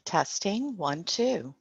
Testing 1, 2.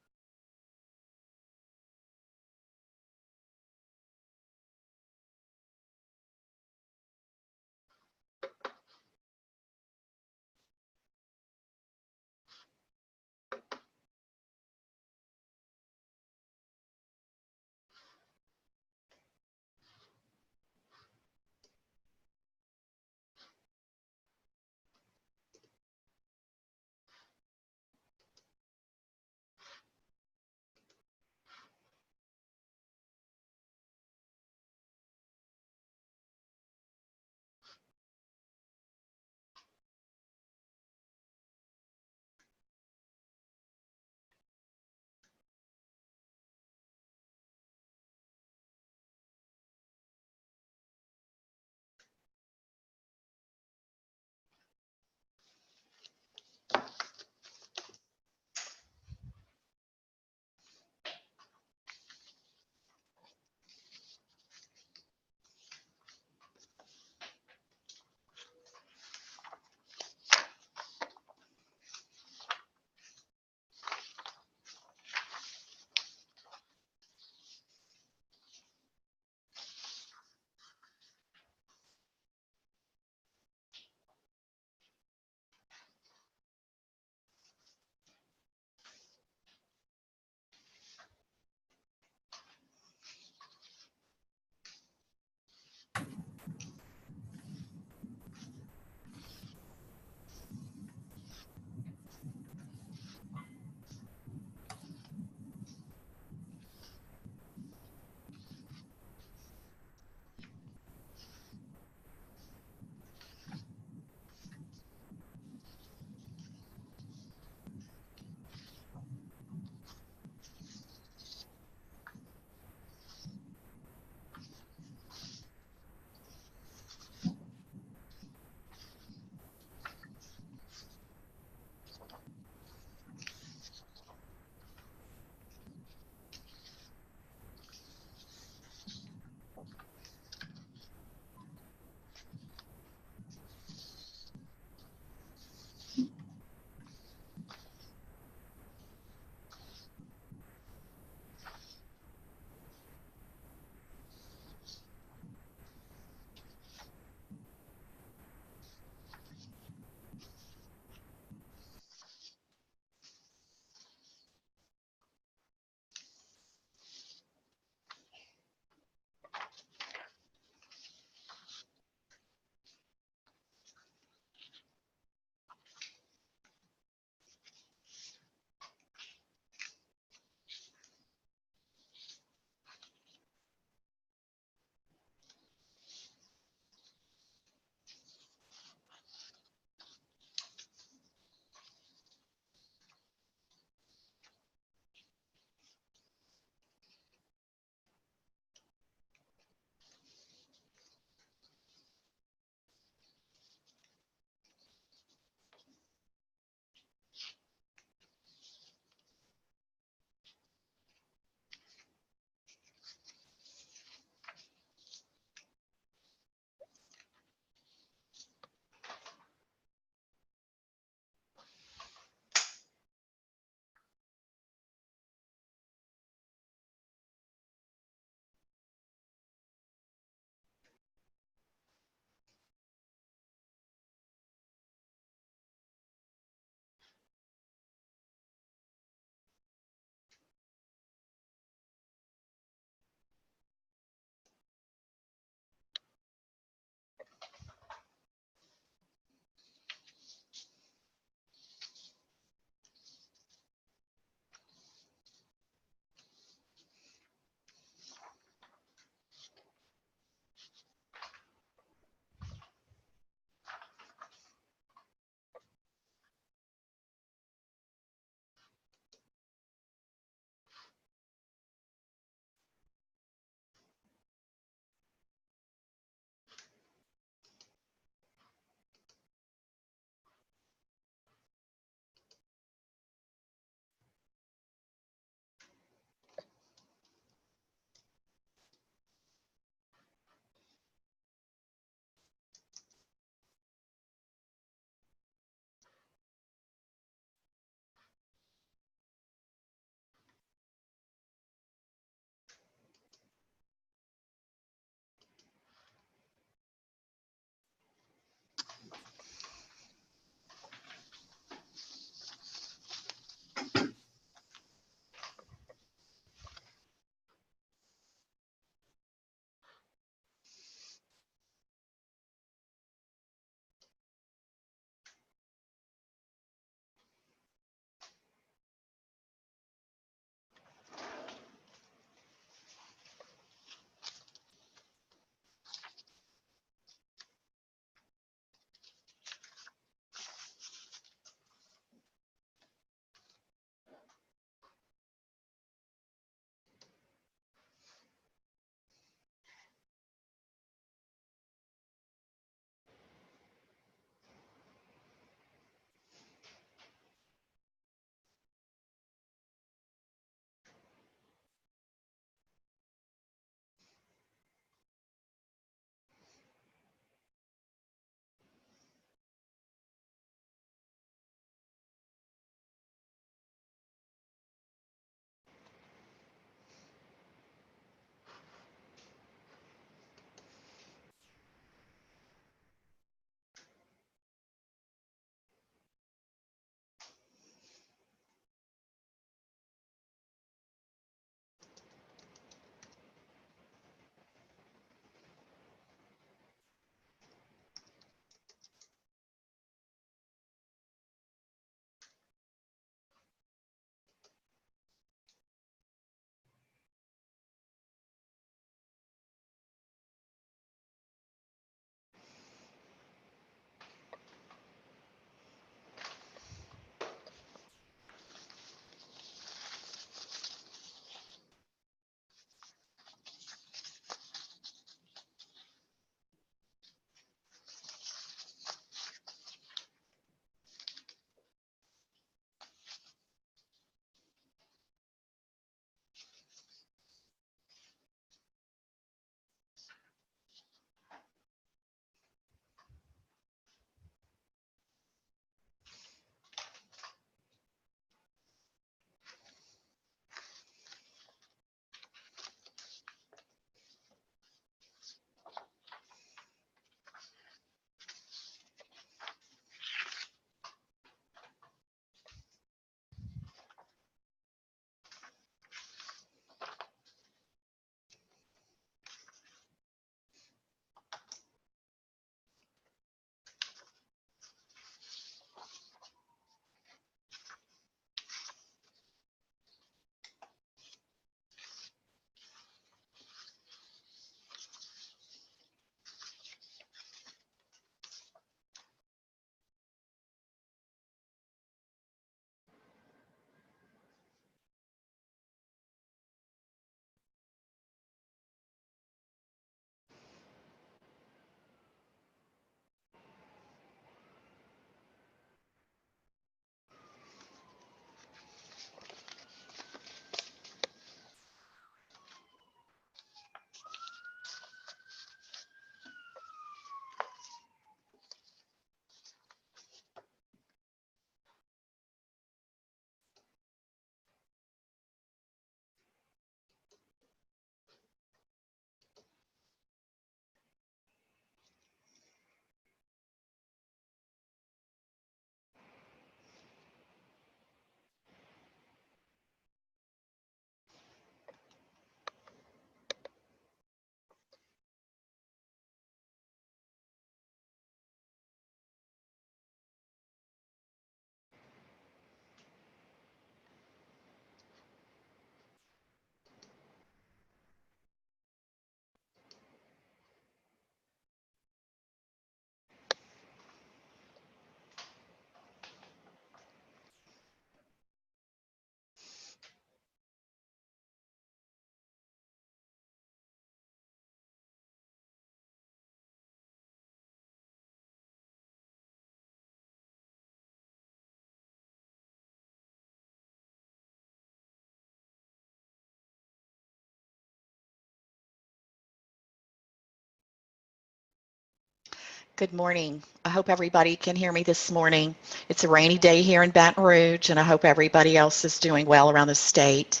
Good morning. I hope everybody can hear me this morning. It's a rainy day here in Baton Rouge, and I hope everybody else is doing well around the state.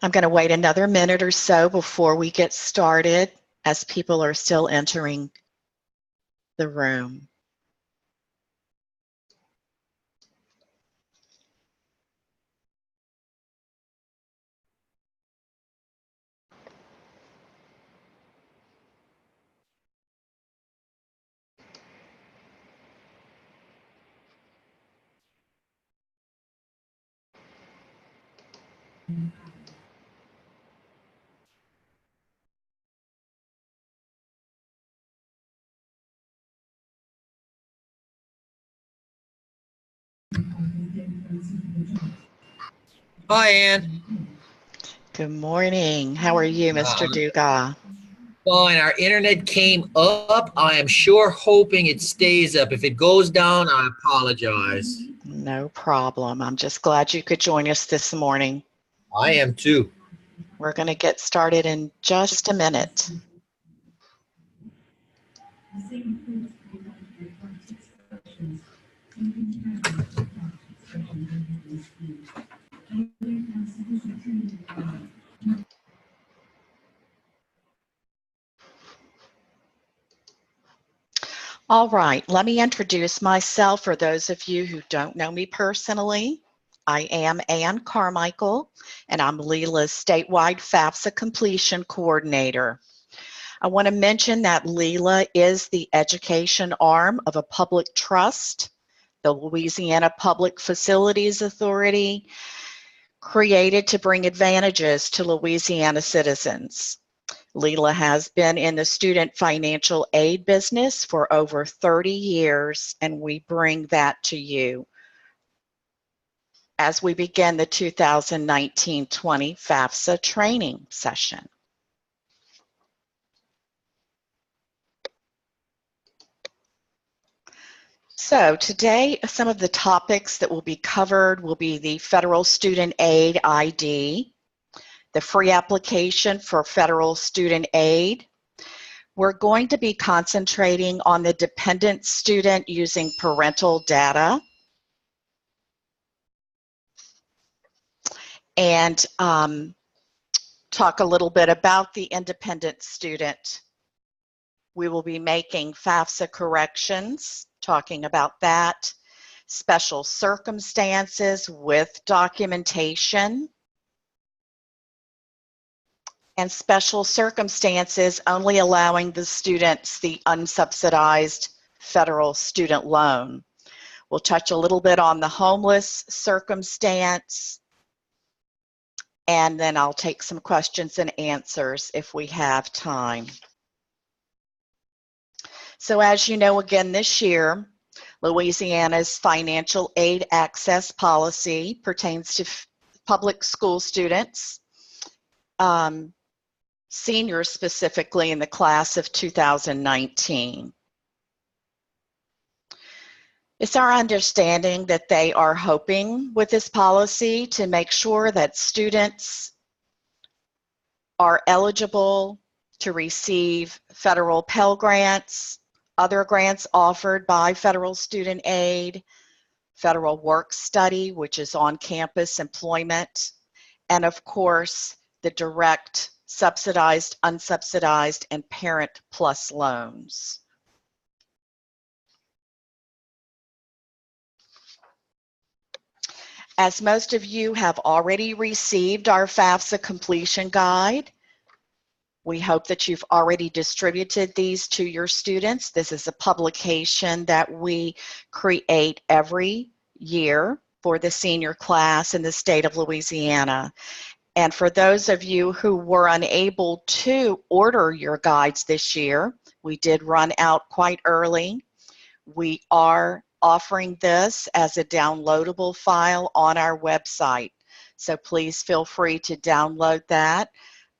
I'm going to wait another minute or so before we get started as people are still entering the room. Hi, Ann. Good morning. How are you, Mr. Duga? Fine. Our internet came up. I am sure hoping it stays up. If it goes down, I apologize. No problem. I'm just glad you could join us this morning. I am too. We're going to get started in just a minute. All right, let me introduce myself for those of you who don't know me personally. I am Ann Carmichael, and I'm Lela's statewide FAFSA completion coordinator. I want to mention that Lela is the education arm of a public trust, the Louisiana Public Facilities Authority, created to bring advantages to Louisiana citizens. Lela has been in the student financial aid business for over 30 years, and we bring that to you as we begin the 2019-20 FAFSA training session. So today, some of the topics that will be covered will be the Federal Student Aid ID, the free application for federal student aid. We're going to be concentrating on the dependent student using parental data, and talk a little bit about the independent student. We will be making FAFSA corrections, talking about that, special circumstances with documentation, and special circumstances only allowing the students the unsubsidized federal student loan. We'll touch a little bit on the homeless circumstance, and then I'll take some questions and answers if we have time. So as you know, again, this year, Louisiana's financial aid access policy pertains to public school students, seniors specifically in the class of 2019. It's our understanding that they are hoping with this policy to make sure that students are eligible to receive federal Pell Grants, other grants offered by federal student aid, federal work study, which is on-campus employment, and of course, the direct subsidized, unsubsidized, and Parent Plus loans. As most of you have already received our FAFSA completion guide, we hope that you've already distributed these to your students. This is a publication that we create every year for the senior class in the state of Louisiana. And for those of you who were unable to order your guides this year, we did run out quite early. We are offering this as a downloadable file on our website. So please feel free to download that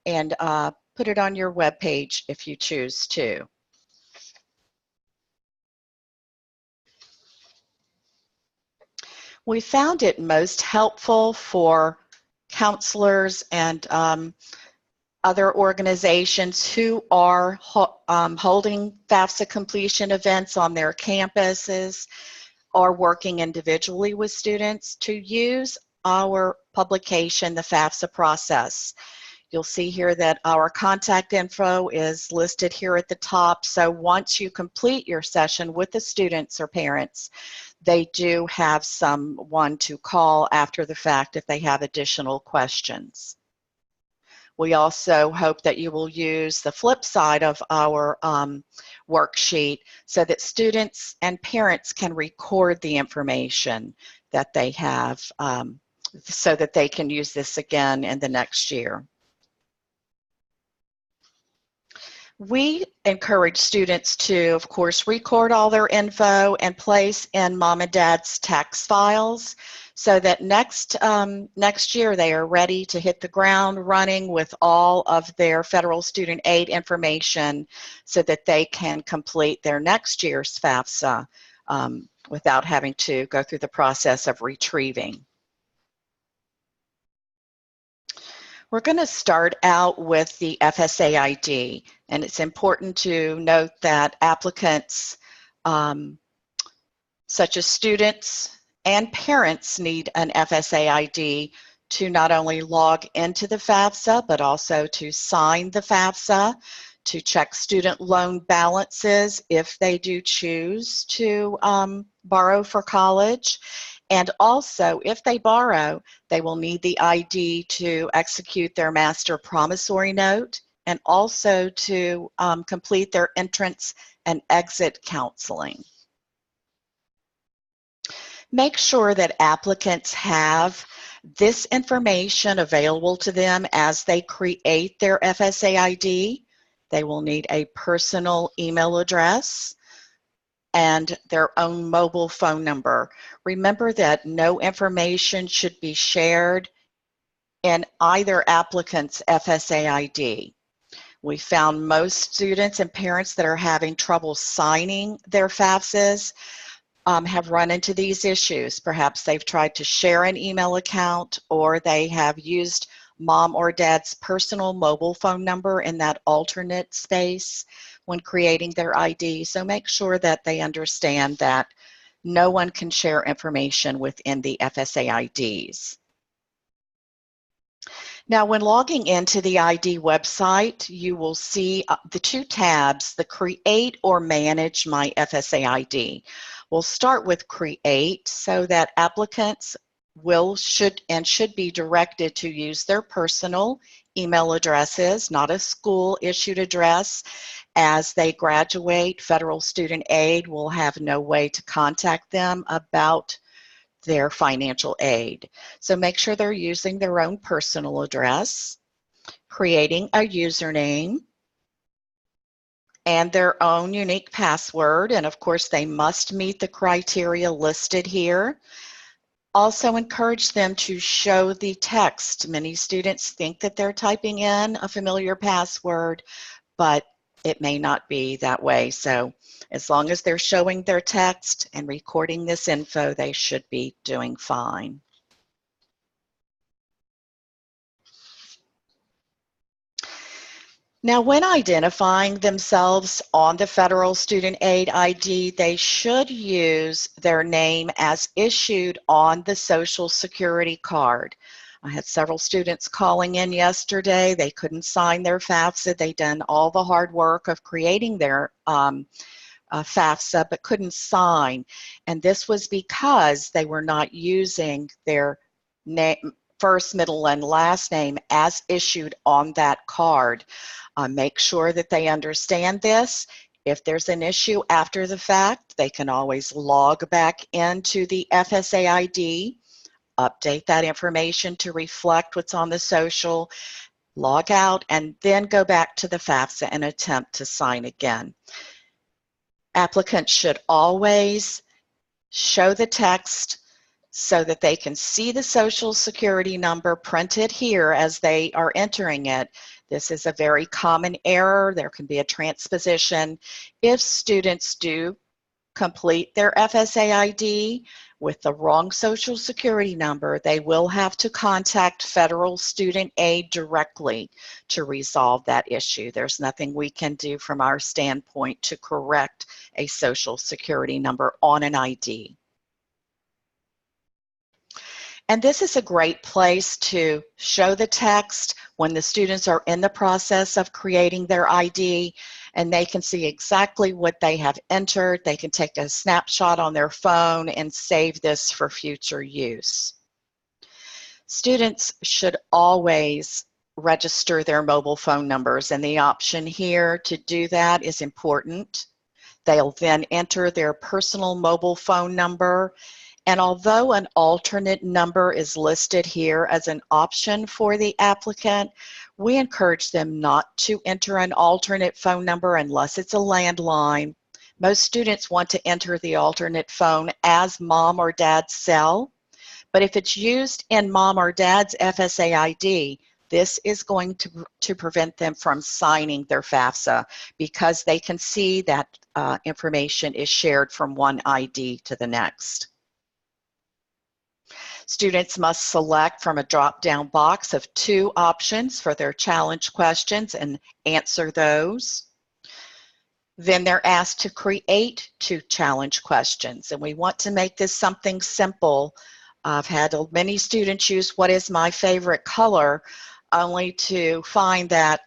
and put it on your webpage if you choose to. We found it most helpful for counselors and other organizations who are holding FAFSA completion events on their campuses or working individually with students to use our publication, the FAFSA process. You'll see here that our contact info is listed here at the top. So once you complete your session with the students or parents, they do have someone to call after the fact if they have additional questions. We also hope that you will use the flip side of our worksheet so that students and parents can record the information that they have so that they can use this again in the next year. We encourage students to, of course, record all their info and place in mom and dad's tax files so that next year they are ready to hit the ground running with all of their federal student aid information so that they can complete their next year's FAFSA without having to go through the process of retrieving. We're going to start out with the FSA ID, and it's important to note that applicants, such as students and parents, need an FSA ID to not only log into the FAFSA, but also to sign the FAFSA, to check student loan balances if they do choose to borrow for college. And also, if they borrow, they will need the ID to execute their master promissory note and also to complete their entrance and exit counseling. Make sure that applicants have this information available to them as they create their FSA ID. They will need a personal email address and their own mobile phone number. Remember that no information should be shared in either applicant's FSA ID. We found most students and parents that are having trouble signing their FAFSAs have run into these issues. Perhaps they've tried to share an email account or they have used mom or dad's personal mobile phone number in that alternate space when creating their ID. So make sure that they understand that no one can share information within the FSA IDs. Now, when logging into the ID website, you will see the two tabs, the Create or Manage My FSA ID. We'll start with Create so that applicants should be directed to use their personal email addresses, not a school issued address. As they graduate, federal student aid will have no way to contact them about their financial aid. So make sure they're using their own personal address, creating a username, and their own unique password. And of course, they must meet the criteria listed here. Also encourage them to show the text. Many students think that they're typing in a familiar password, but it may not be that way. So as long as they're showing their text and recording this info, they should be doing fine. Now, when identifying themselves on the Federal Student Aid ID, they should use their name as issued on the Social Security card. I had several students calling in yesterday. They couldn't sign their FAFSA. They'd done all the hard work of creating their FAFSA, but couldn't sign. And this was because they were not using their name, first, middle, and last name as issued on that card. Make sure that they understand this. If there's an issue after the fact, they can always log back into the FSA ID, update that information to reflect what's on the social, log out, and then go back to the FAFSA and attempt to sign again. Applicants should always show the text so that they can see the Social Security number printed here as they are entering it. This is a very common error. There can be a transposition. If students do complete their FSA ID with the wrong Social Security number, they will have to contact Federal Student Aid directly to resolve that issue. There's nothing we can do from our standpoint to correct a Social Security number on an ID. And this is a great place to show the text when the students are in the process of creating their ID, and they can see exactly what they have entered. They can take a snapshot on their phone and save this for future use. Students should always register their mobile phone numbers, and the option here to do that is important. They'll then enter their personal mobile phone number. And although an alternate number is listed here as an option for the applicant, we encourage them not to enter an alternate phone number unless it's a landline. Most students want to enter the alternate phone as mom or dad's cell, but if it's used in mom or dad's FSA ID, this is going to prevent them from signing their FAFSA because they can see that information is shared from one ID to the next. Students must select from a drop-down box of 2 options for their challenge questions and answer those. Then they're asked to create 2 challenge questions, and we want to make this something simple. I've had many students use "what is my favorite color," only to find that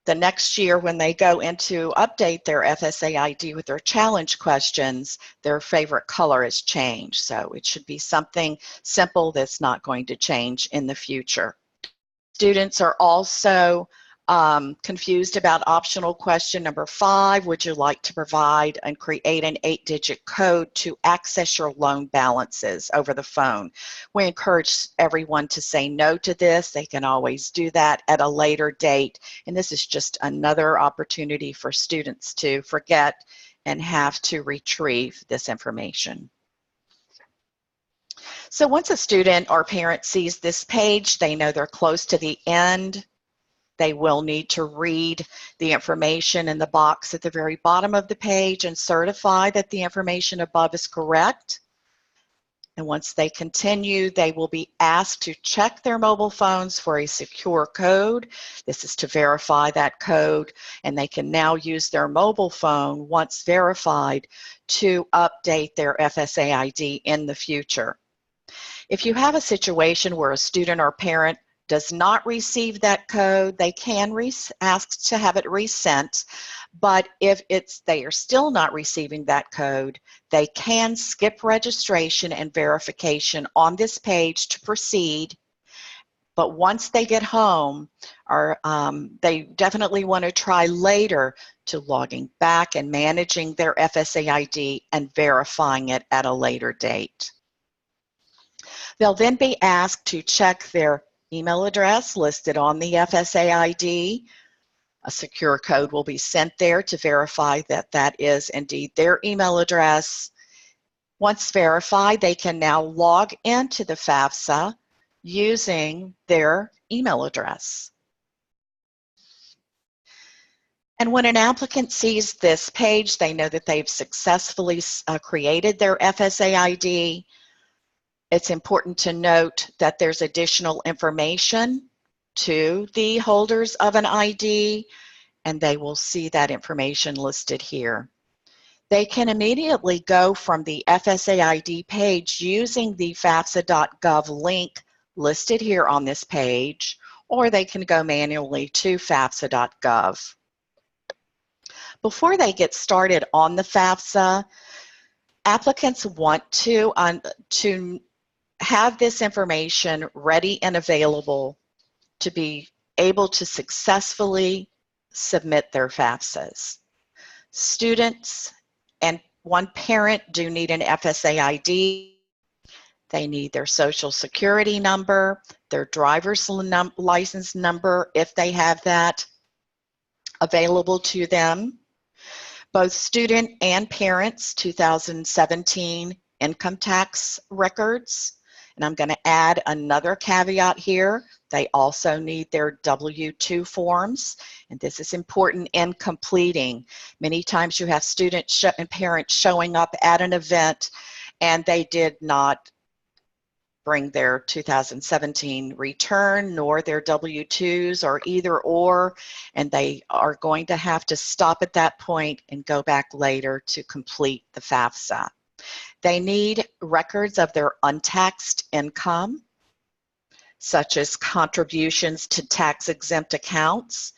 the next year when they go in to update their FSA ID with their challenge questions, their favorite color has changed. So it should be something simple that's not going to change in the future. Students are also confused about optional question number 5. Would you like to provide and create an 8-digit code to access your loan balances over the phone? We encourage everyone to say no to this. They can always do that at a later date. And this is just another opportunity for students to forget and have to retrieve this information. So once a student or parent sees this page, they know they're close to the end. They will need to read the information in the box at the very bottom of the page and certify that the information above is correct. And once they continue, they will be asked to check their mobile phones for a secure code. This is to verify that code, and they can now use their mobile phone, once verified, to update their FSA ID in the future. If you have a situation where a student or parent does not receive that code, they can ask to have it resent. But if they are still not receiving that code, they can skip registration and verification on this page to proceed. But once they get home, they definitely want to try later to logging back and managing their FSA ID and verifying it at a later date. They'll then be asked to check their email address listed on the FSA ID. A secure code will be sent there to verify that that is indeed their email address. Once verified, they can now log into the FAFSA using their email address. And when an applicant sees this page, they know that they've successfully created their FSA ID. It's important to note that there's additional information to the holders of an ID, and they will see that information listed here. They can immediately go from the FSA ID page using the FAFSA.gov link listed here on this page, or they can go manually to FAFSA.gov. Before they get started on the FAFSA, applicants want to have this information ready and available to be able to successfully submit their FAFSAs. Students and one parent do need an FSA ID. They need their Social Security number, their driver's license number, if they have that available to them. Both student and parents' 2017 income tax records. And I'm going to add another caveat here. They also need their W-2 forms, and this is important in completing. Many times you have students and parents showing up at an event and they did not bring their 2017 return nor their W-2s or either or, and they are going to have to stop at that point and go back later to complete the FAFSA. They need records of their untaxed income, such as contributions to tax-exempt accounts,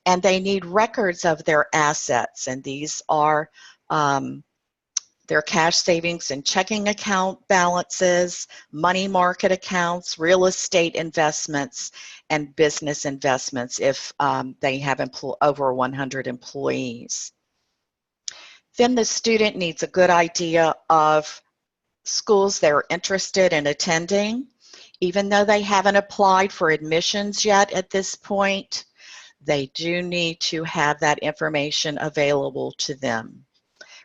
and they need records of their assets, and these are their cash savings and checking account balances, money market accounts, real estate investments, and business investments if they have over 100 employees. Then the student needs a good idea of schools they're interested in attending. Even though they haven't applied for admissions yet at this point, they do need to have that information available to them.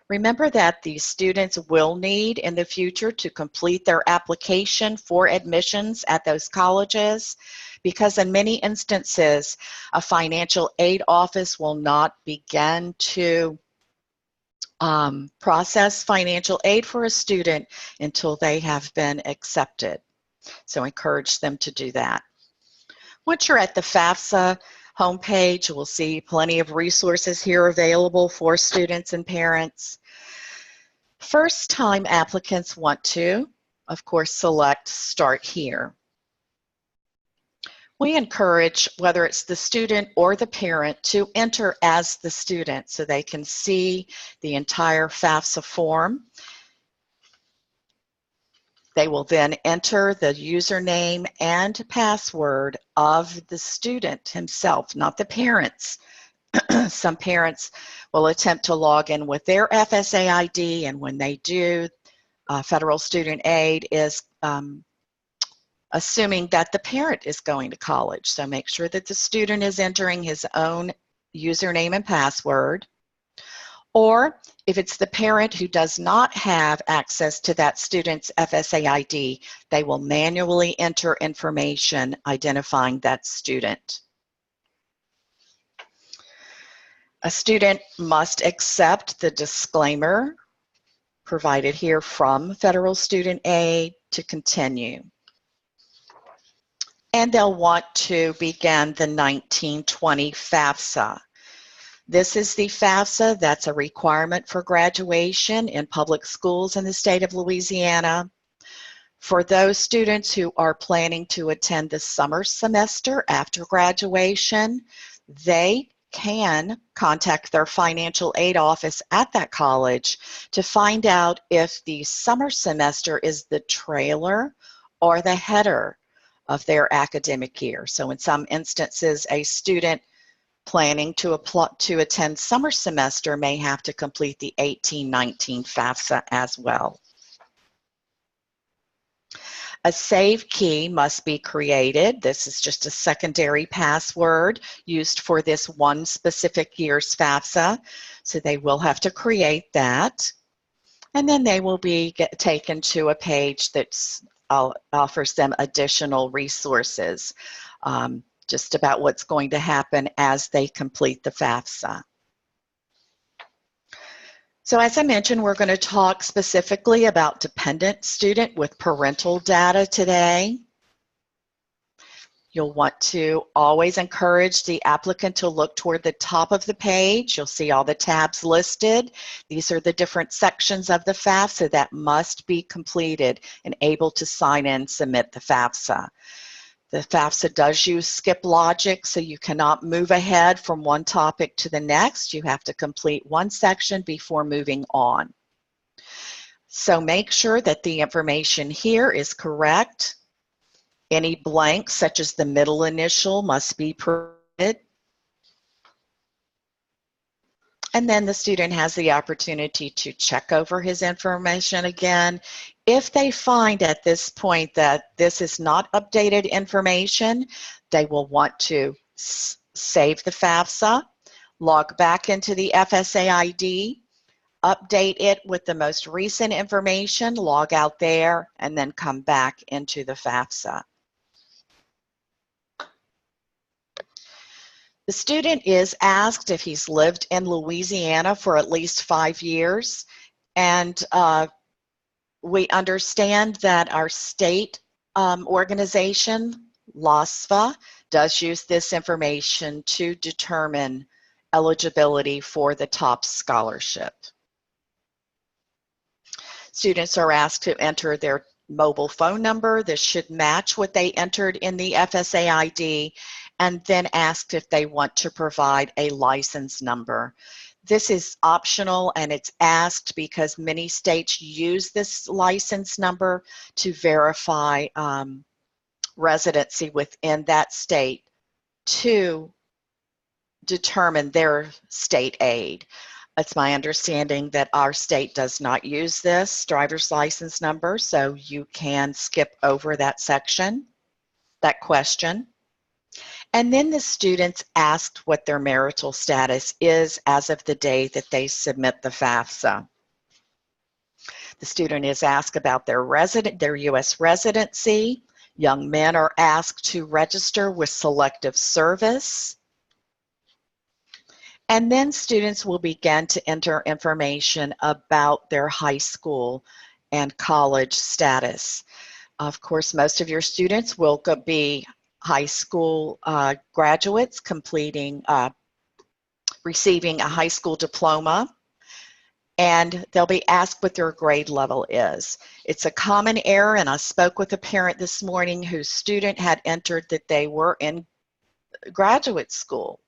Remember that these students will need in the future to complete their application for admissions at those colleges, because in many instances, a financial aid office will not begin to process financial aid for a student until they have been accepted. So encourage them to do that. Once you're at the FAFSA homepage, you will see plenty of resources here available for students and parents. First-time applicants want to, of course, select Start Here. We encourage, whether it's the student or the parent, to enter as the student so they can see the entire FAFSA form. They will then enter the username and password of the student himself, not the parents. Some parents will attempt to log in with their FSA ID, and when they do, federal student aid is assuming that the parent is going to college. So make sure that the student is entering his own username and password. Or if it's the parent who does not have access to that student's FSA ID, they will manually enter information identifying that student. A student must accept the disclaimer provided here from Federal Student Aid to continue. And they'll want to begin the 1920 FAFSA. This is the FAFSA that's a requirement for graduation in public schools in the state of Louisiana. For those students who are planning to attend the summer semester after graduation, they can contact their financial aid office at that college to find out if the summer semester is the trailer or the header of their academic year. So in some instances, a student planning to attend summer semester may have to complete the 18-19 FAFSA as well. A save key must be created. This is just a secondary password used for this one specific year's FAFSA. So they will have to create that. And then they will be taken to a page that offers them additional resources just about what's going to happen as they complete the FAFSA. So as I mentioned, we're going to talk specifically about dependent student with parental data today. You'll want to always encourage the applicant to look toward the top of the page. You'll see all the tabs listed. These are the different sections of the FAFSA that must be completed and able to sign in, submit the FAFSA. The FAFSA does use skip logic, so you cannot move ahead from one topic to the next. You have to complete one section before moving on. So make sure that the information here is correct. Any blanks, such as the middle initial, must be provided. And then the student has the opportunity to check over his information again. If they find at this point that this is not updated information, they will want to save the FAFSA, log back into the FSA ID, update it with the most recent information, log out there, and then come back into the FAFSA. The student is asked if he's lived in Louisiana for at least 5 years, and we understand that our state organization, LASFA, does use this information to determine eligibility for the top scholarship. Students are asked to enter their mobile phone number. This should match what they entered in the FSA ID, and then asked if they want to provide a license number. This is optional, and it's asked because many states use this license number to verify residency within that state to determine their state aid. It's my understanding that our state does not use this driver's license number, so you can skip over that section, that question. And then the students asked what their marital status is as of the day that they submit the FAFSA. The student is asked about their U.S. residency. Young men are asked to register with Selective Service. And then students will begin to enter information about their high school and college status. Of course, most of your students will be high school graduates receiving a high school diploma, and they'll be asked what their grade level is. It's a common error, and I spoke with a parent this morning whose student had entered that they were in graduate school.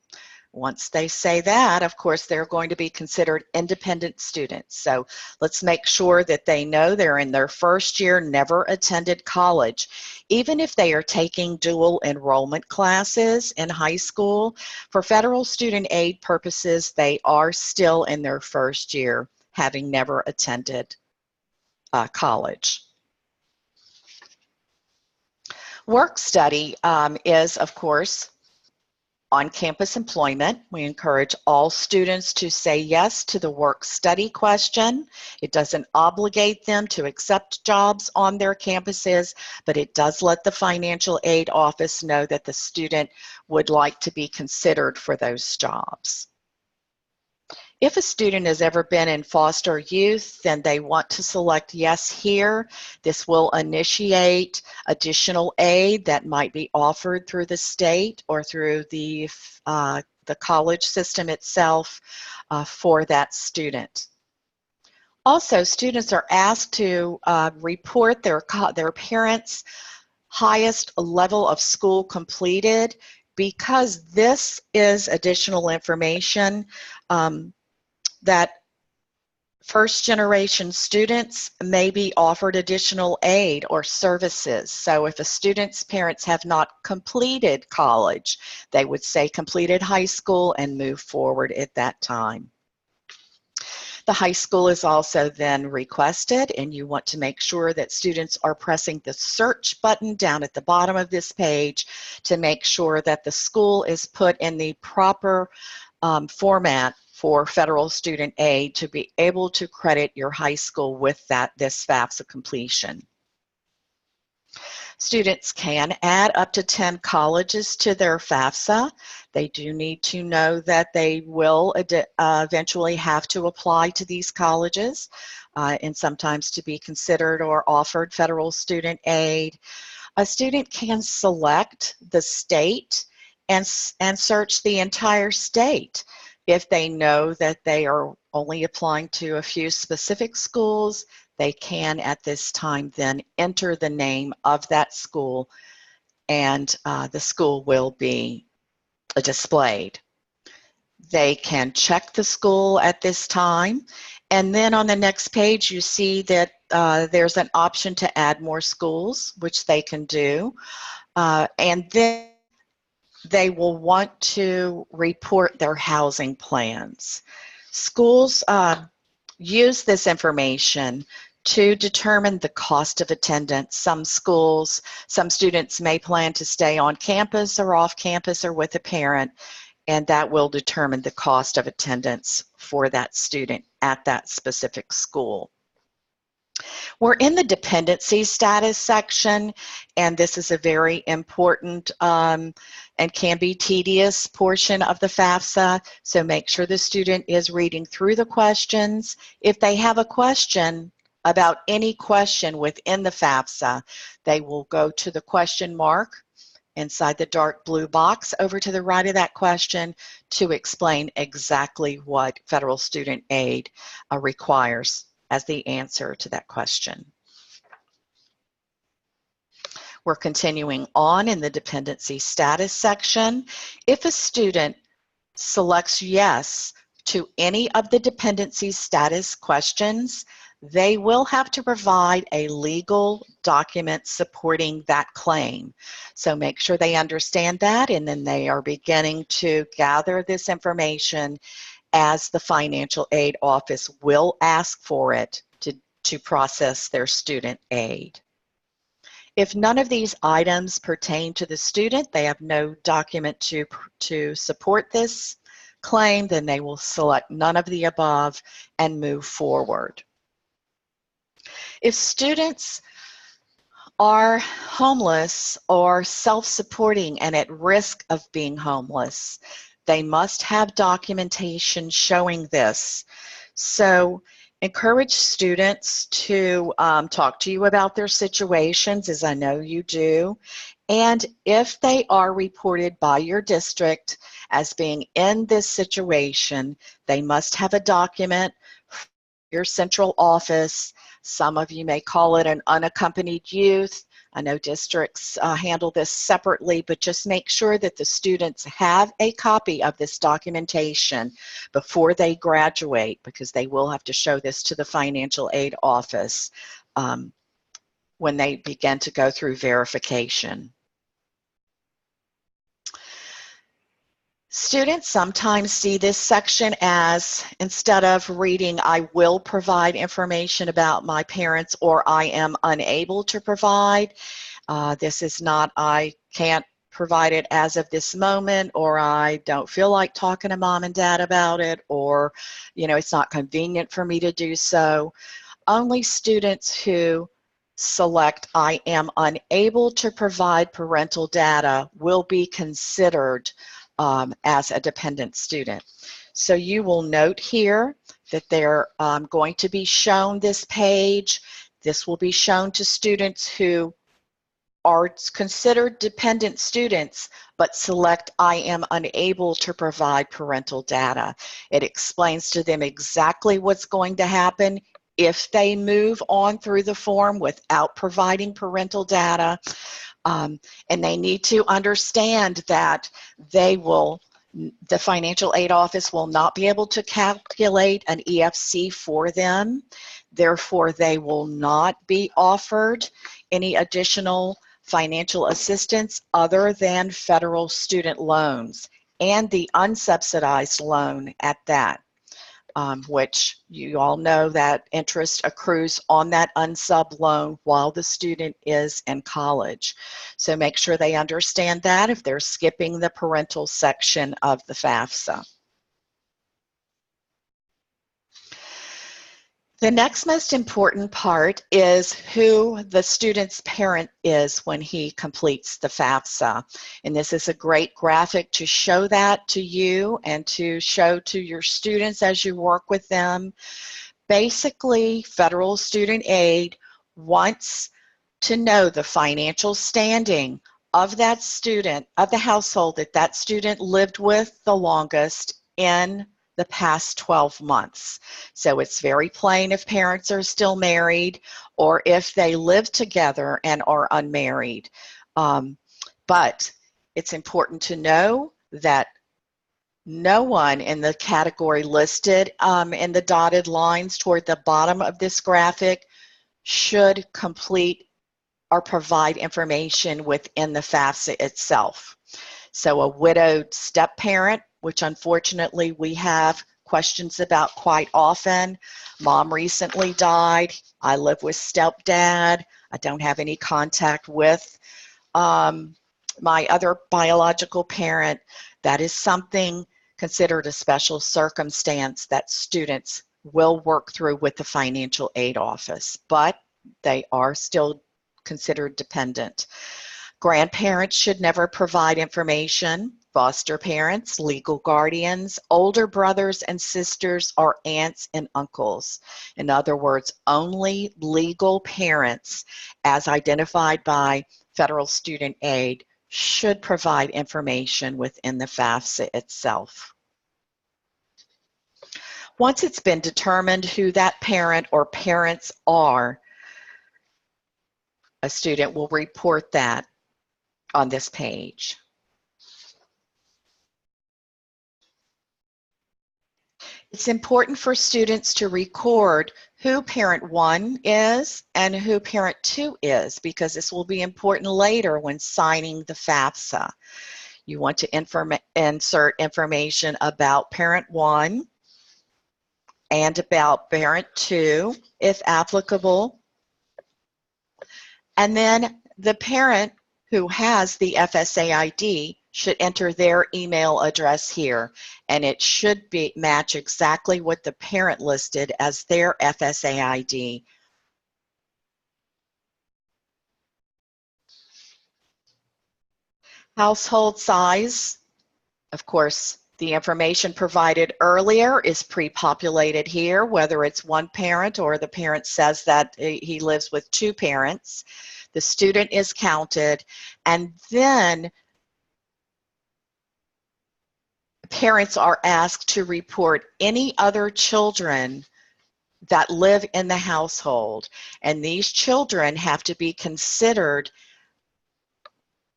Once they say that, of course, they're going to be considered independent students. So let's make sure that they know they're in their first year, never attended college. Even if they are taking dual enrollment classes in high school, for federal student aid purposes, they are still in their first year, having never attended college. Work study is, of course, on-campus employment. We encourage all students to say yes to the work study question. It doesn't obligate them to accept jobs on their campuses, but it does let the financial aid office know that the student would like to be considered for those jobs. If a student has ever been in foster youth, then they want to select yes here. This will initiate additional aid that might be offered through the state or through the college system itself for that student. Also, students are asked to report their parents' highest level of school completed. Because this is additional information that first-generation students may be offered additional aid or services. So if a student's parents have not completed college, they would say completed high school and move forward at that time. The high school is also then requested, and you want to make sure that students are pressing the search button down at the bottom of this page to make sure that the school is put in the proper format for federal student aid to be able to credit your high school with this FAFSA completion. Students can add up to 10 colleges to their FAFSA. They do need to know that they will eventually have to apply to these colleges and sometimes to be considered or offered federal student aid. A student can select the state and search the entire state. If they know that they are only applying to a few specific schools, they can at this time then enter the name of that school, and the school will be displayed. They can check the school at this time, and then on the next page you see that there's an option to add more schools, which they can do, and then they will want to report their housing plans. Schools use this information to determine the cost of attendance. Some students may plan to stay on campus or off campus or with a parent, and that will determine the cost of attendance for that student at that specific school. We're in the dependency status section, and this is a very important and can be tedious portion of the FAFSA, so make sure the student is reading through the questions. If they have a question about any question within the FAFSA, they will go to the question mark inside the dark blue box over to the right of that question to explain exactly what federal student aid requires as the answer to that question. We're continuing on in the dependency status section. If a student selects yes to any of the dependency status questions, they will have to provide a legal document supporting that claim. So make sure they understand that, and then they are beginning to gather this information as the financial aid office will ask for it to process their student aid. If none of these items pertain to the student, they have no document to support this claim, then they will select none of the above and move forward. If students are homeless or self-supporting and at risk of being homeless, they must have documentation showing this. So encourage students to talk to you about their situations, as I know you do. And if they are reported by your district as being in this situation, they must have a document from your central office. Some of you may call it an unaccompanied youth. I know districts handle this separately, but just make sure that the students have a copy of this documentation before they graduate, because they will have to show this to the financial aid office when they begin to go through verification. Students sometimes see this section as, instead of reading, I will provide information about my parents or I am unable to provide, this is not, I can't provide it as of this moment, or I don't feel like talking to mom and dad about it, or, you know, it's not convenient for me to do so. Only students who select I am unable to provide parental data will be considered as a dependent student. So you will note here that they're going to be shown this page. This will be shown to students who are considered dependent students but select I am unable to provide parental data. It explains to them exactly what's going to happen if they move on through the form without providing parental data. And they need to understand that the financial aid office will not be able to calculate an EFC for them. Therefore, they will not be offered any additional financial assistance other than federal student loans, and the unsubsidized loan at that. Which you all know that interest accrues on that unsub loan while the student is in college. So make sure they understand that if they're skipping the parental section of the FAFSA. The next most important part is who the student's parent is when he completes the FAFSA. And this is a great graphic to show that to you and to show to your students as you work with them. Basically, federal student aid wants to know the financial standing of that student, of the household that that student lived with the longest in the past 12 months. So it's very plain if parents are still married or if they live together and are unmarried. But it's important to know that no one in the category listed in the dotted lines toward the bottom of this graphic should complete or provide information within the FAFSA itself. So a widowed step-parent, which unfortunately we have questions about quite often. Mom recently died. I live with stepdad. I don't have any contact with my other biological parent. That is something considered a special circumstance that students will work through with the financial aid office, but they are still considered dependent. Grandparents should never provide information. Foster parents, legal guardians, older brothers and sisters, or aunts and uncles. In other words, only legal parents, as identified by federal student aid, should provide information within the FAFSA itself. Once it's been determined who that parent or parents are, a student will report that on this page. It's important for students to record who parent 1 is and who parent 2 is, because this will be important later when signing the FAFSA. You want to insert information about parent 1 and about parent 2, if applicable. And then the parent who has the FSA ID should enter their email address here, and it should match exactly what the parent listed as their FSA ID. Household size, of course, the information provided earlier is pre-populated here, whether it's one parent or the parent says that he lives with 2 parents. The student is counted, and then parents are asked to report any other children that live in the household, and these children have to be considered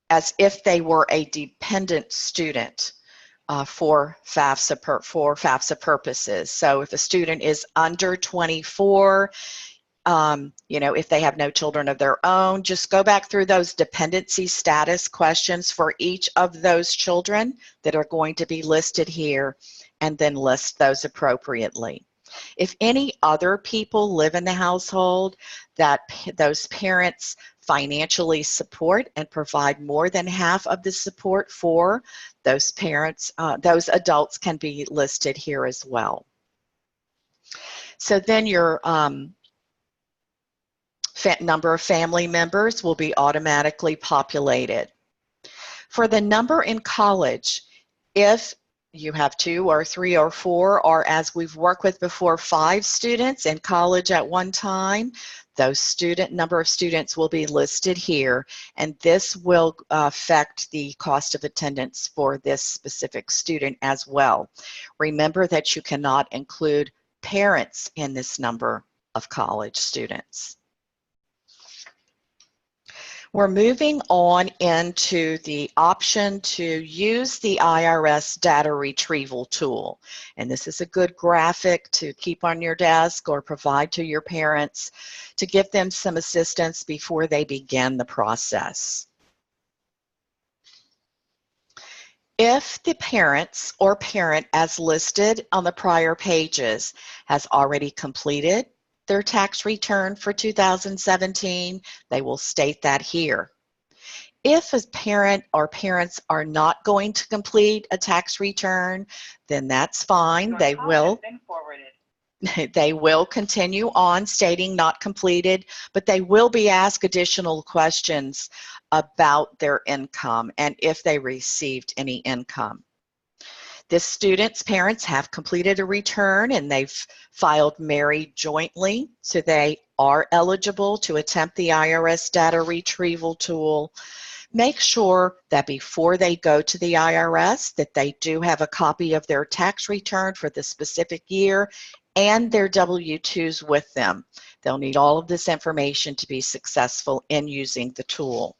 as if they were a dependent student for FAFSA purposes. So if a student is under 24, if they have no children of their own, just go back through those dependency status questions for each of those children that are going to be listed here, and then list those appropriately. If any other people live in the household that those parents financially support and provide more than half of the support for, those parents, those adults can be listed here as well. So then your number of family members will be automatically populated. For the number in college, if you have 2 or 3 or 4, or as we've worked with before, 5 students in college at one time, those number of students will be listed here, and this will affect the cost of attendance for this specific student as well. Remember that you cannot include parents in this number of college students. We're moving on into the option to use the IRS data retrieval tool. And this is a good graphic to keep on your desk or provide to your parents to give them some assistance before they begin the process. If the parents or parent as listed on the prior pages has already completed their tax return for 2017, they will state that here. If a parent or parents are not going to complete a tax return, then that's fine. They will continue on stating not completed, but they will be asked additional questions about their income and if they received any income. This student's parents have completed a return and they've filed married jointly, so they are eligible to attempt the IRS data retrieval tool. Make sure that before they go to the IRS that they do have a copy of their tax return for the specific year and their W-2s with them. They'll need all of this information to be successful in using the tool.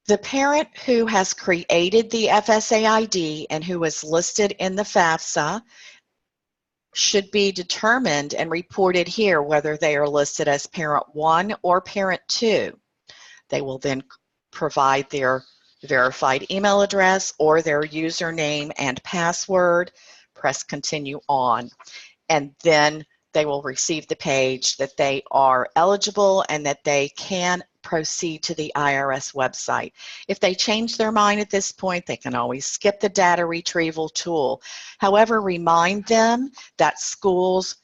The parent who has created the FSA ID and who is listed in the FAFSA should be determined and reported here whether they are listed as parent 1 or parent 2. They will then provide their verified email address or their username and password, press continue on, and then they will receive the page that they are eligible and that they can proceed to the IRS website. If they change their mind at this point, they can always skip the data retrieval tool. However, remind them that schools,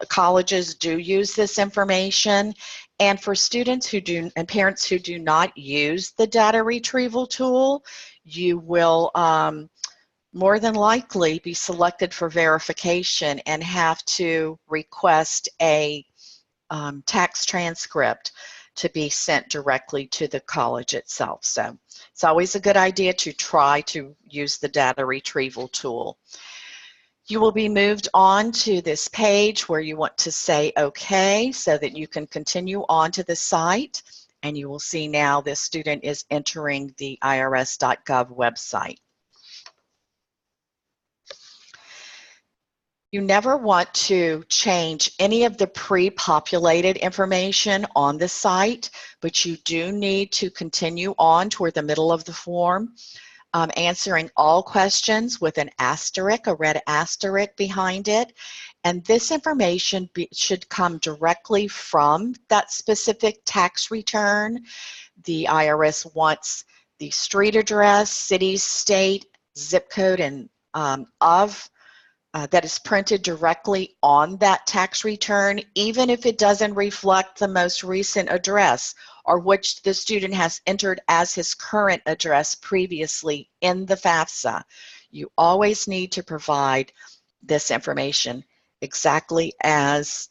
colleges do use this information, and for students who do and parents who do not use the data retrieval tool, you will more than likely be selected for verification and have to request a tax transcript to be sent directly to the college itself. So it's always a good idea to try to use the data retrieval tool. You will be moved on to this page where you want to say OK so that you can continue on to the site, and you will see now this student is entering the irs.gov website. You never want to change any of the pre-populated information on the site, but you do need to continue on toward the middle of the form, answering all questions with an asterisk, a red asterisk behind it. And this information should come directly from that specific tax return. The IRS wants the street address, city, state, zip code, and that is printed directly on that tax return, even if it doesn't reflect the most recent address or which the student has entered as his current address previously in the FAFSA. You always need to provide this information exactly as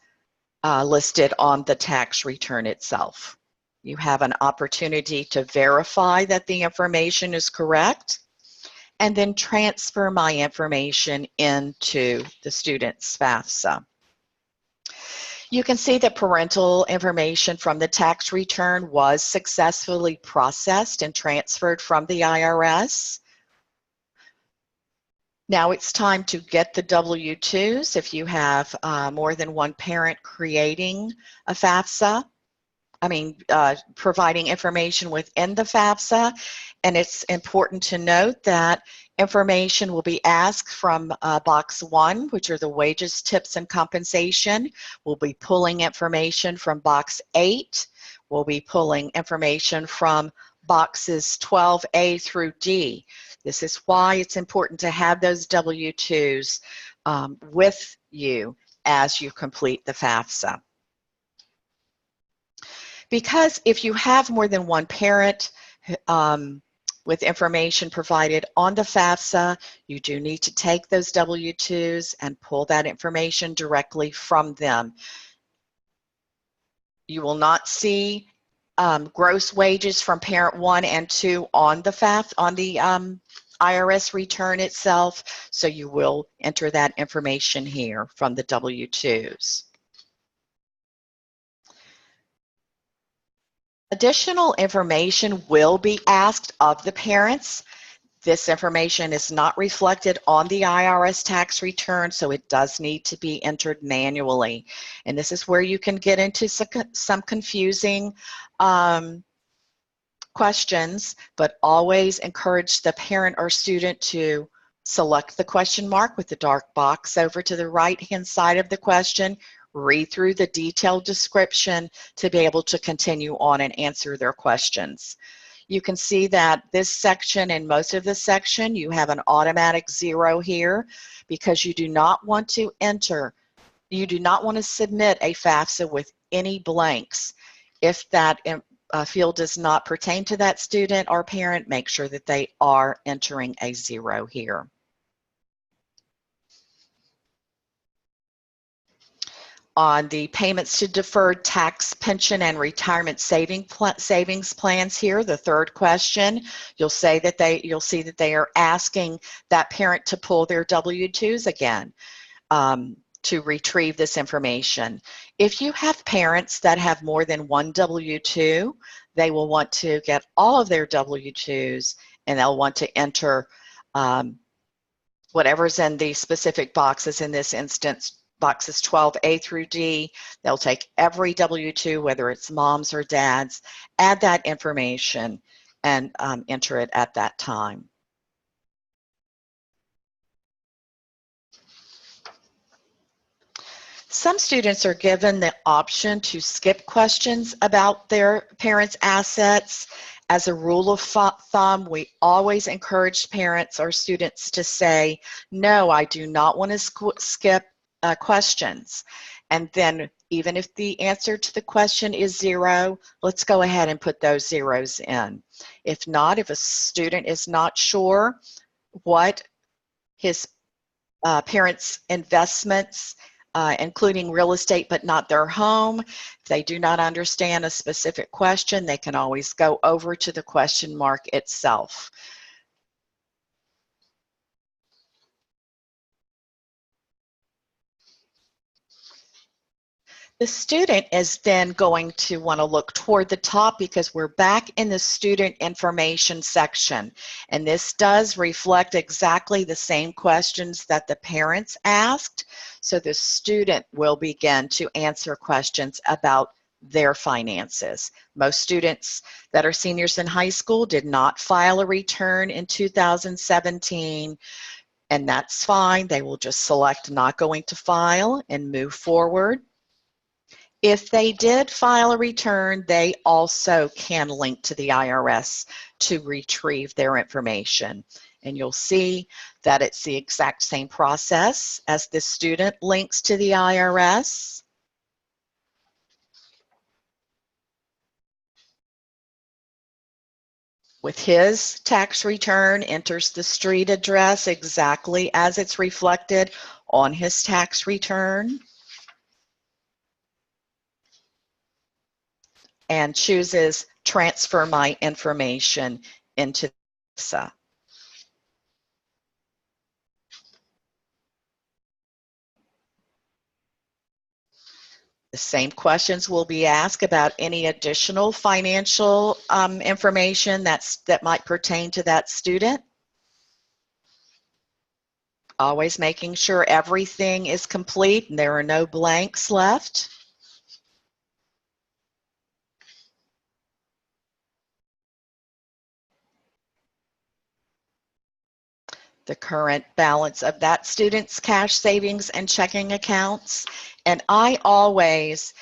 listed on the tax return itself. You have an opportunity to verify that the information is correct, and then transfer my information into the student's FAFSA. You can see that parental information from the tax return was successfully processed and transferred from the IRS. Now it's time to get the W-2s if you have more than one parent creating a FAFSA. Providing information within the FAFSA, and it's important to note that information will be asked from box 1, which are the wages, tips, and compensation. We'll be pulling information from box 8. We'll be pulling information from boxes 12A through D. This is why it's important to have those W-2s with you as you complete the FAFSA. Because if you have more than one parent with information provided on the FAFSA, you do need to take those W-2s and pull that information directly from them. You will not see gross wages from parent 1 and 2 on the IRS return itself, so you will enter that information here from the W-2s. Additional information will be asked of the parents. This information is not reflected on the IRS tax return, so it does need to be entered manually. And this is where you can get into some confusing questions, but always encourage the parent or student to select the question mark with the dark box over to the right-hand side of the question, read through the detailed description to be able to continue on and answer their questions. You can see that this section and most of the section, you have an automatic 0 here because you do not want to submit a FAFSA with any blanks. If that field does not pertain to that student or parent, make sure that they are entering a 0 here. On the payments to deferred tax, pension, and retirement savings plans here, the third question, you'll see that they are asking that parent to pull their W-2s again to retrieve this information. If you have parents that have more than one W-2, they will want to get all of their W-2s, and they'll want to enter whatever's in the specific boxes, in this instance, boxes 12A through D. They'll take every W-2, whether it's mom's or dad's, add that information, and enter it at that time. Some students are given the option to skip questions about their parents' assets. As a rule of thumb, we always encourage parents or students to say, no, I do not want to skip questions. And then even if the answer to the question is 0, let's go ahead and put those zeros in. If not, if a student is not sure what his parents' investments, including real estate but not their home, if they do not understand a specific question, they can always go over to the question mark itself. The student is then going to want to look toward the top because we're back in the student information section. And this does reflect exactly the same questions that the parents asked. So the student will begin to answer questions about their finances. Most students that are seniors in high school did not file a return in 2017. And that's fine. They will just select not going to file and move forward. If they did file a return, they also can link to the IRS to retrieve their information. And you'll see that it's the exact same process as the student links to the IRS. With his tax return, enters the street address exactly as it's reflected on his tax return, and chooses transfer my information into FAFSA. The same questions will be asked about any additional financial information that might pertain to that student. Always making sure everything is complete and there are no blanks left. The current balance of that student's cash savings and checking accounts. And I always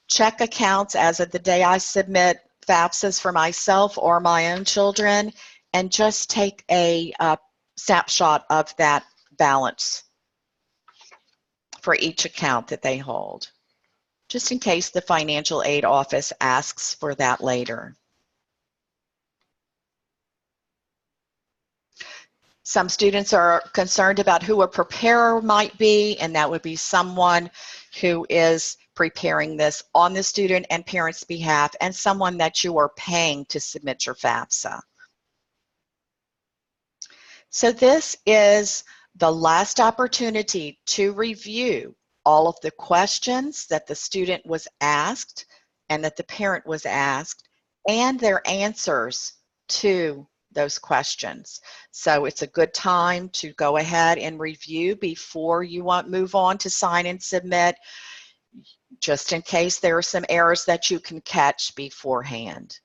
check accounts as of the day I submit FAFSAs for myself or my own children, and just take a snapshot of that balance for each account that they hold, just in case the financial aid office asks for that later. Some students are concerned about who a preparer might be, and that would be someone who is preparing this on the student and parents' behalf, and someone that you are paying to submit your FAFSA. So this is the last opportunity to review all of the questions that the student was asked and that the parent was asked, and their answers to those questions. So it's a good time to go ahead and review before you move on to sign and submit, just in case there are some errors that you can catch beforehand.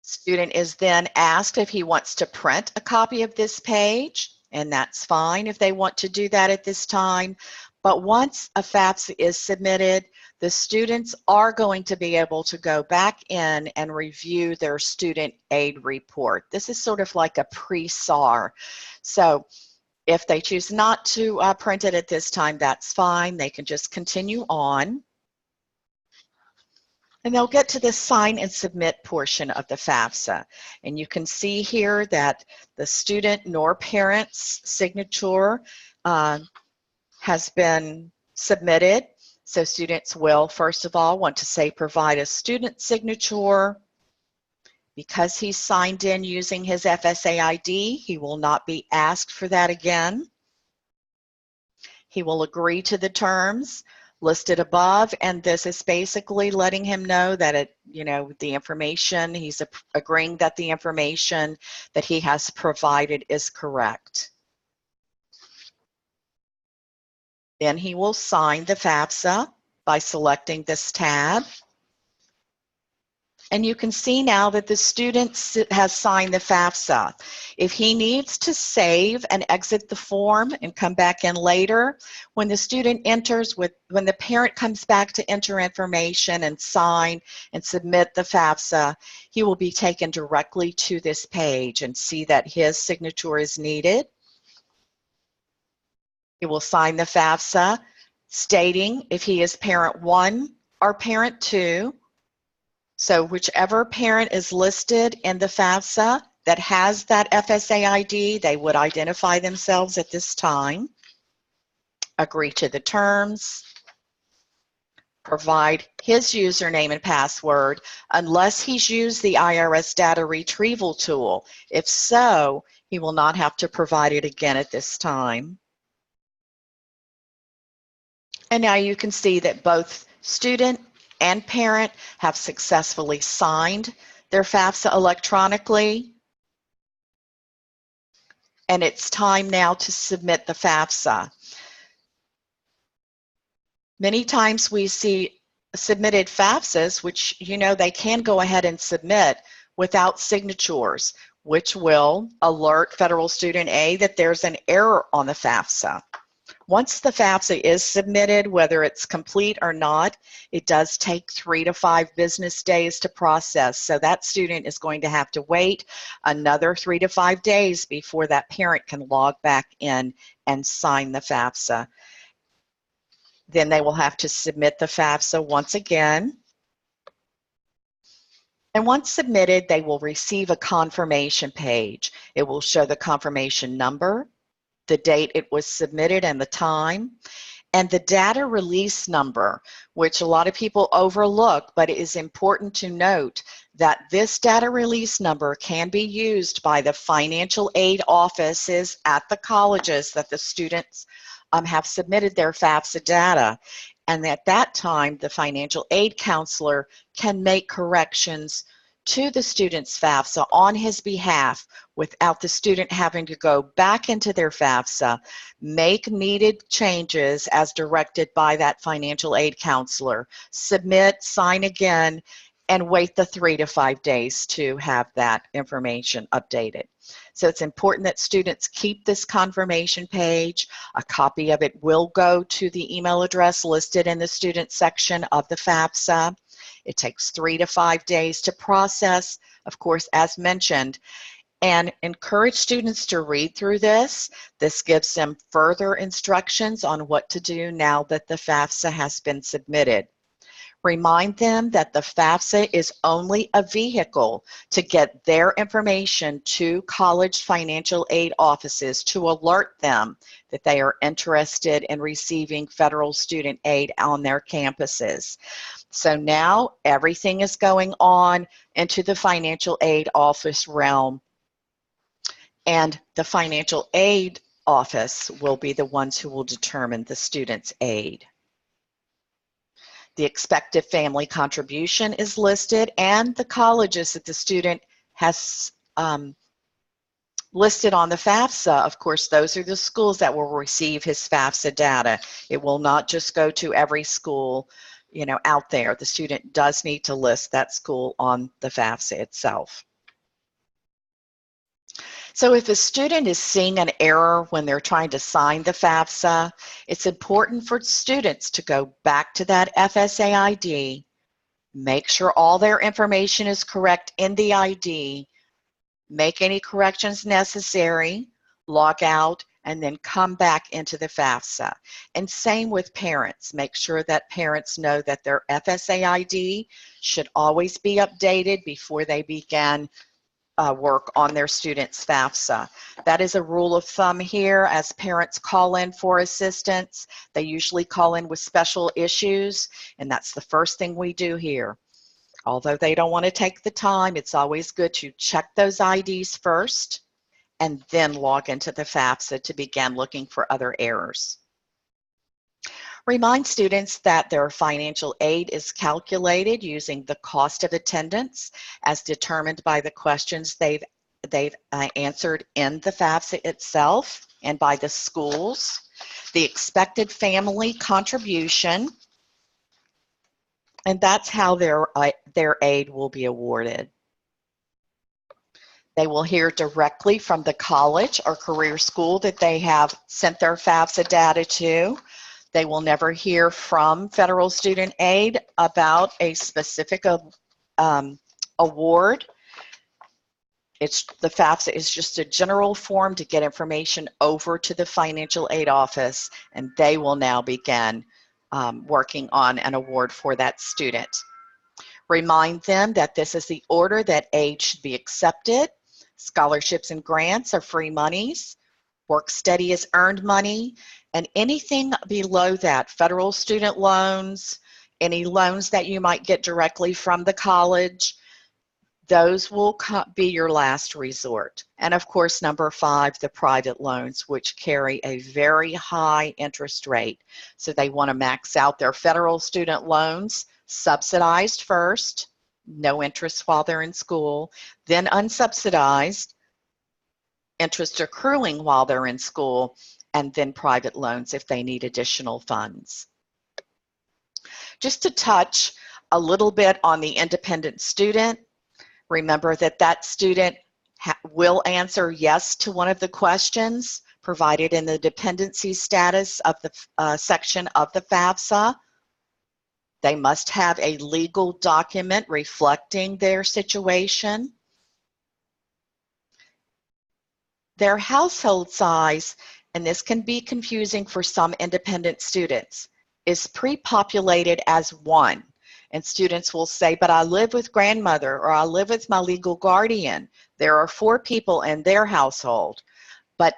Student is then asked if he wants to print a copy of this page, and that's fine if they want to do that at this time. But once a FAFSA is submitted, the students are going to be able to go back in and review their student aid report. This is sort of like a pre-SAR. So if they choose not to print it at this time, that's fine. They can just continue on. And they'll get to the sign and submit portion of the FAFSA. And you can see here that the student nor parent's signature has been submitted. So students will, first of all, want to say provide a student signature. Because he's signed in using his FSA ID, he will not be asked for that again. He will agree to the terms listed above, and this is basically letting him know that the information, he's agreeing that the information that he has provided is correct. Then he will sign the FAFSA by selecting this tab. And you can see now that the student has signed the FAFSA. If he needs to save and exit the form and come back in later, when the student enters, when the parent comes back to enter information and sign and submit the FAFSA, he will be taken directly to this page and see that his signature is needed. He will sign the FAFSA stating if he is parent 1 or parent 2. So whichever parent is listed in the FAFSA that has that FSA ID, they would identify themselves at this time, agree to the terms, provide his username and password unless he's used the IRS data retrieval tool. If so, he will not have to provide it again at this time. And now you can see that both student and parent have successfully signed their FAFSA electronically. And it's time now to submit the FAFSA. Many times we see submitted FAFSAs, which they can go ahead and submit without signatures, which will alert Federal Student Aid that there's an error on the FAFSA. Once the FAFSA is submitted, whether it's complete or not, it does take 3 to 5 business days to process. So that student is going to have to wait another 3 to 5 days before that parent can log back in and sign the FAFSA. Then they will have to submit the FAFSA once again. And once submitted, they will receive a confirmation page. It will show the confirmation number, the date it was submitted and the time, and the data release number, which a lot of people overlook, but it is important to note that this data release number can be used by the financial aid offices at the colleges that the students have submitted their FAFSA data. And at that time, the financial aid counselor can make corrections to the student's FAFSA on his behalf without the student having to go back into their FAFSA, make needed changes as directed by that financial aid counselor, submit, sign again, and wait the 3 to 5 days to have that information updated. So it's important that students keep this confirmation page. A copy of it will go to the email address listed in the student section of the FAFSA. It takes 3 to 5 days to process, of course, as mentioned, and encourage students to read through this. This gives them further instructions on what to do now that the FAFSA has been submitted. Remind them that the FAFSA is only a vehicle to get their information to college financial aid offices to alert them that they are interested in receiving federal student aid on their campuses. So now everything is going on into the financial aid office realm, and the financial aid office will be the ones who will determine the student's aid. The expected family contribution is listed, and the colleges that the student has listed on the FAFSA. Of course, those are the schools that will receive his FAFSA data. It will not just go to every school, out there. The student does need to list that school on the FAFSA itself. So if a student is seeing an error when they're trying to sign the FAFSA, it's important for students to go back to that FSA ID, make sure all their information is correct in the ID, make any corrections necessary, log out, and then come back into the FAFSA. And same with parents. Make sure that parents know that their FSA ID should always be updated before they begin work on their student's FAFSA. That is a rule of thumb here. As parents call in for assistance, they usually call in with special issues, and that's the first thing we do here. Although they don't want to take the time, it's always good to check those IDs first and then log into the FAFSA to begin looking for other errors. Remind students that their financial aid is calculated using the cost of attendance as determined by the questions they've answered in the FAFSA itself and by the schools. The expected family contribution And that's how their aid will be awarded. They will hear directly from the college or career school that they have sent their FAFSA data to. They will never hear from federal student aid about a specific award. The FAFSA is just a general form to get information over to the financial aid office, and they will now begin working on an award for that student. Remind them that this is the order that aid should be accepted. Scholarships and grants are free monies. Work study is earned money. And anything below that, federal student loans, any loans that you might get directly from the college, those will be your last resort. And of course, number 5, the private loans, which carry a very high interest rate. So they want to max out their federal student loans, subsidized first, no interest while they're in school, then unsubsidized, interest accruing while they're in school, and then private loans if they need additional funds. Just to touch a little bit on the independent student, remember that that student will answer yes to one of the questions provided in the dependency status of the section of the FAFSA. They must have a legal document reflecting their situation. Their household size, and this can be confusing for some independent students, is pre-populated as 1. And students will say, but I live with grandmother, or I live with my legal guardian. There are 4 people in their household. But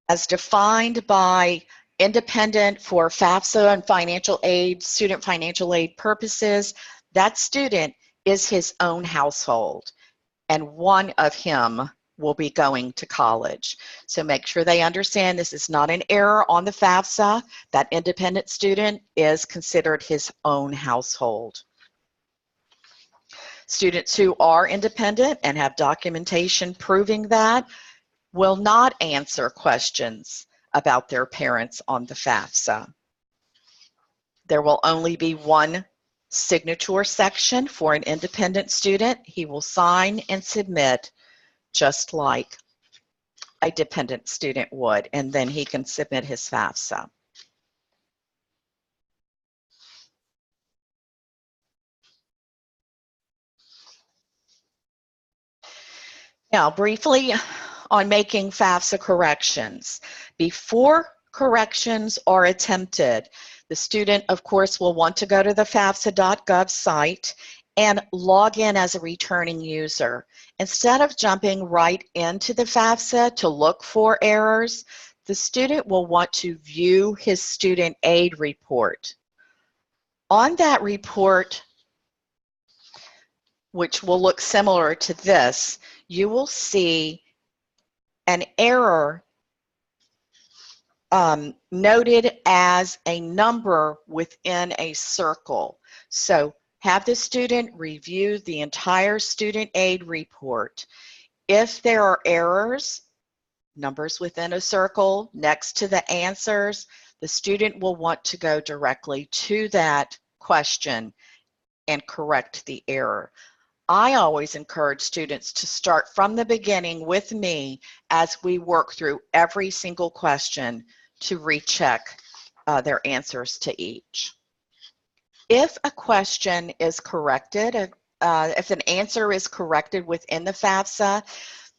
as defined by independent for FAFSA and financial aid, student financial aid purposes, that student is his own household, and one of him will be going to college. So make sure they understand this is not an error on the FAFSA. That independent student is considered his own household. Students who are independent and have documentation proving that will not answer questions about their parents on the FAFSA. There will only be one signature section for an independent student. He will sign and submit just like a dependent student would, and then he can submit his FAFSA. Now, briefly on making FAFSA corrections. Before corrections are attempted, the student, of course, will want to go to the FAFSA.gov site and log in as a returning user. Instead of jumping right into the FAFSA to look for errors, the student will want to view his student aid report. On that report, which will look similar to this, you will see an error noted as a number within a circle. So have the student review the entire student aid report. If there are errors, numbers within a circle next to the answers, the student will want to go directly to that question and correct the error. I always encourage students to start from the beginning with me as we work through every single question to recheck their answers to each. If a question is corrected, if an answer is corrected within the FAFSA,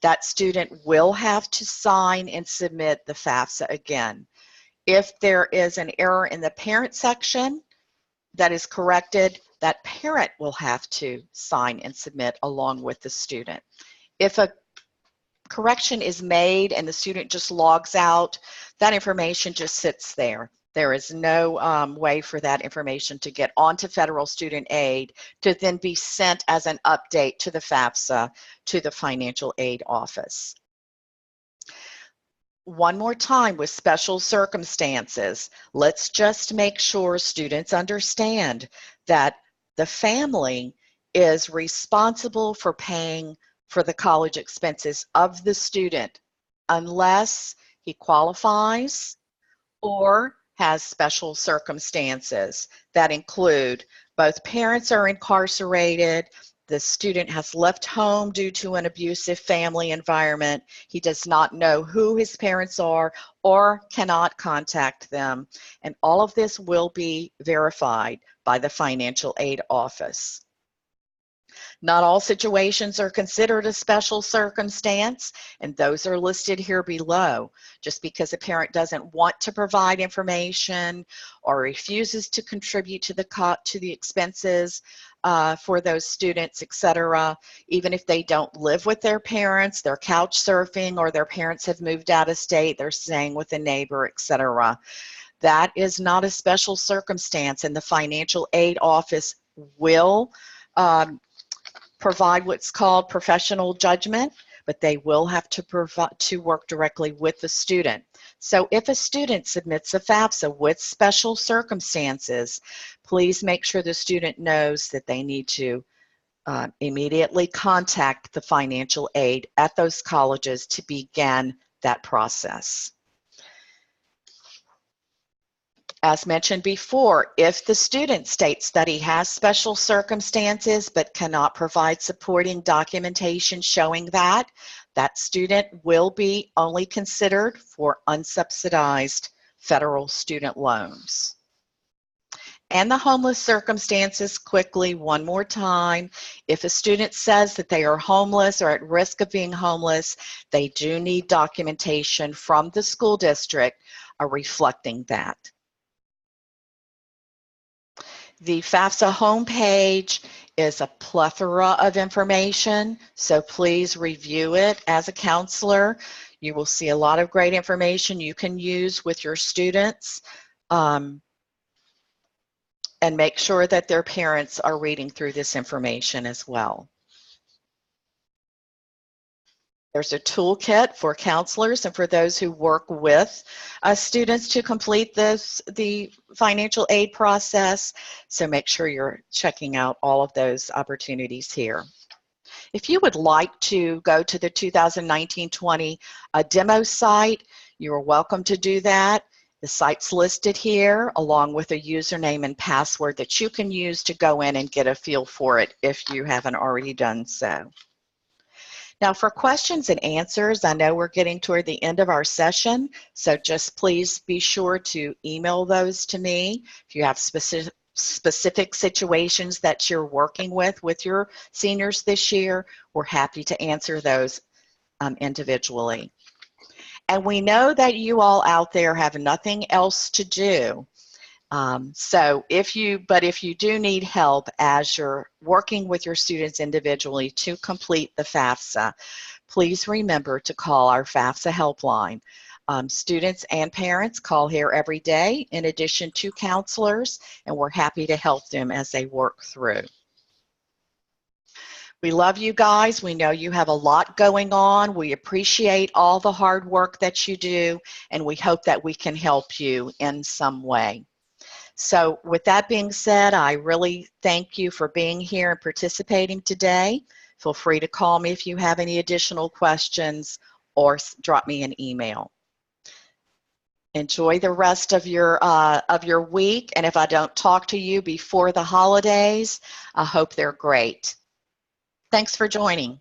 that student will have to sign and submit the FAFSA again. If there is an error in the parent section that is corrected, that parent will have to sign and submit along with the student. If a correction is made and the student just logs out, that information just sits there. There is no way for that information to get onto federal student aid to then be sent as an update to the FAFSA to the financial aid office. One more time with special circumstances, let's just make sure students understand that the family is responsible for paying for the college expenses of the student unless he qualifies or has special circumstances that include both parents are incarcerated, the student has left home due to an abusive family environment, he does not know who his parents are or cannot contact them, and all of this will be verified by the financial aid office. Not all situations are considered a special circumstance, and those are listed here below. Just because a parent doesn't want to provide information or refuses to contribute to the expenses for those students, etc., even if they don't live with their parents, they're couch surfing, or their parents have moved out of state, they're staying with a neighbor, etc., that is not a special circumstance, and the financial aid office will provide what's called professional judgment, but they will have to work directly with the student. So if a student submits a FAFSA with special circumstances, please make sure the student knows that they need to immediately contact the financial aid at those colleges to begin that process. As mentioned before, if the student states that he has special circumstances but cannot provide supporting documentation showing that, that student will be only considered for unsubsidized federal student loans. And the homeless circumstances, quickly, one more time. If a student says that they are homeless or at risk of being homeless, they do need documentation from the school district reflecting that. The FAFSA homepage is a plethora of information, so please review it as a counselor. You will see a lot of great information you can use with your students, and make sure that their parents are reading through this information as well. There's a toolkit for counselors and for those who work with students to complete the financial aid process. So make sure you're checking out all of those opportunities here. If you would like to go to the 2019-20 demo site, you're welcome to do that. The site's listed here along with a username and password that you can use to go in and get a feel for it if you haven't already done so. Now for questions and answers, I know we're getting toward the end of our session, so just please be sure to email those to me. If you have specific situations that you're working with your seniors this year, we're happy to answer those individually. And we know that you all out there have nothing else to do. So if you do need help as you're working with your students individually to complete the FAFSA, please remember to call our FAFSA helpline. Students and parents call here every day in addition to counselors, and we're happy to help them as they work through. We love you guys. We know you have a lot going on. We appreciate all the hard work that you do, and we hope that we can help you in some way. So with that being said, I really thank you for being here and participating today. Feel free to call me if you have any additional questions or drop me an email. Enjoy the rest of your week, and if I don't talk to you before the holidays, I hope they're great. Thanks for joining.